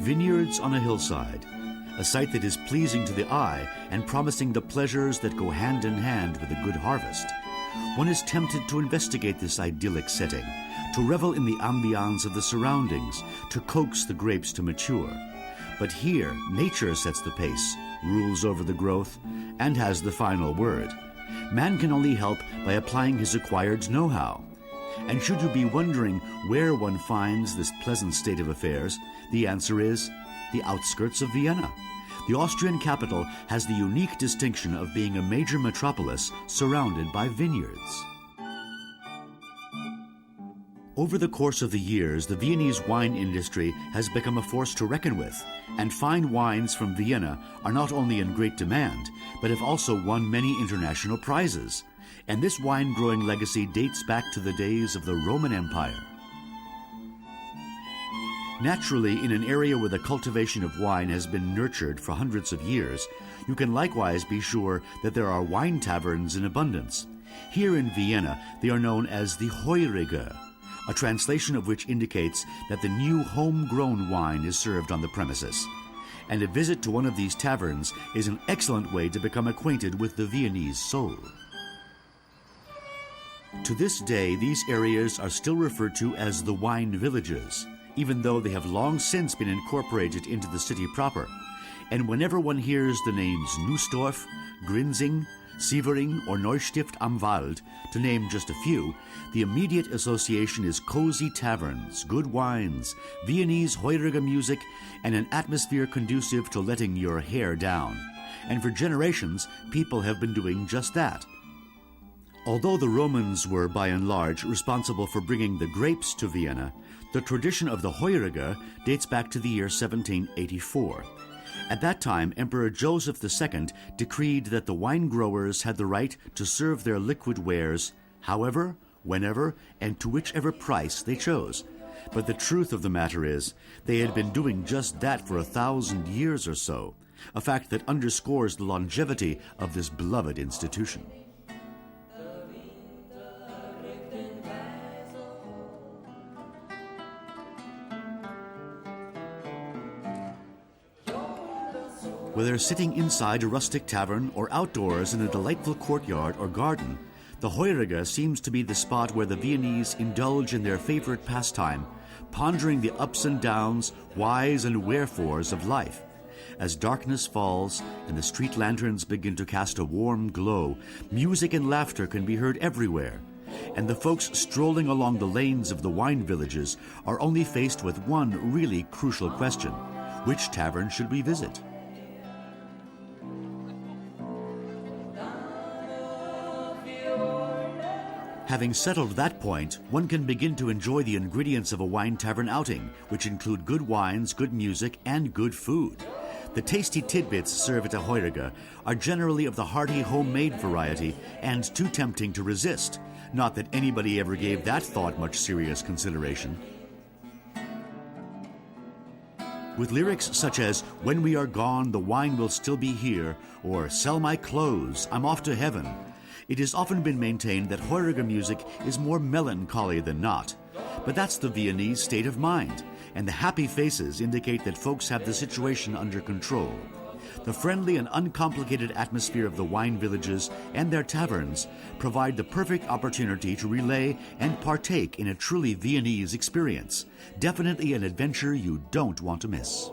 vineyards on a hillside, a sight that is pleasing to the eye and promising the pleasures that go hand in hand with a good harvest. One is tempted to investigate this idyllic setting, to revel in the ambience of the surroundings, to coax the grapes to mature. But here, nature sets the pace, rules over the growth, and has the final word. Man can only help by applying his acquired know-how. And should you be wondering where one finds this pleasant state of affairs, the answer is the outskirts of Vienna. The Austrian capital has the unique distinction of being a major metropolis surrounded by vineyards. Over the course of the years, the Viennese wine industry has become a force to reckon with, and fine wines from Vienna are not only in great demand, but have also won many international prizes. And this wine-growing legacy dates back to the days of the Roman Empire. Naturally, in an area where the cultivation of wine has been nurtured for hundreds of years, you can likewise be sure that there are wine taverns in abundance. Here in Vienna, they are known as the Heuriger, a translation of which indicates that the new homegrown wine is served on the premises. And a visit to one of these taverns is an excellent way to become acquainted with the Viennese soul. To this day, these areas are still referred to as the wine villages, even though they have long since been incorporated into the city proper. And whenever one hears the names Nussdorf, Grinzing, Sievering, or Neustift am Wald, to name just a few, the immediate association is cozy taverns, good wines, Viennese Heuriger music, and an atmosphere conducive to letting your hair down. And for generations, people have been doing just that. Although the Romans were, by and large, responsible for bringing the grapes to Vienna, the tradition of the Heuriger dates back to the year 1784. At that time, Emperor Joseph II decreed that the wine growers had the right to serve their liquid wares however, whenever, and to whichever price they chose. But the truth of the matter is, they had been doing just that for 1,000 years or so, a fact that underscores the longevity of this beloved institution. Whether sitting inside a rustic tavern or outdoors in a delightful courtyard or garden, the Heuriger seems to be the spot where the Viennese indulge in their favorite pastime, pondering the ups and downs, whys and wherefores of life. As darkness falls and the street lanterns begin to cast a warm glow, music and laughter can be heard everywhere, and the folks strolling along the lanes of the wine villages are only faced with one really crucial question: which tavern should we visit? Having settled that point, one can begin to enjoy the ingredients of a wine tavern outing, which include good wines, good music, and good food. The tasty tidbits served at a Heuriger are generally of the hearty homemade variety and too tempting to resist. Not that anybody ever gave that thought much serious consideration. With lyrics such as "When we are gone, the wine will still be here," or "Sell my clothes, I'm off to heaven," it has often been maintained that Heuriger music is more melancholy than not. But that's the Viennese state of mind, and the happy faces indicate that folks have the situation under control. The friendly and uncomplicated atmosphere of the wine villages and their taverns provide the perfect opportunity to relay and partake in a truly Viennese experience. Definitely an adventure you don't want to miss.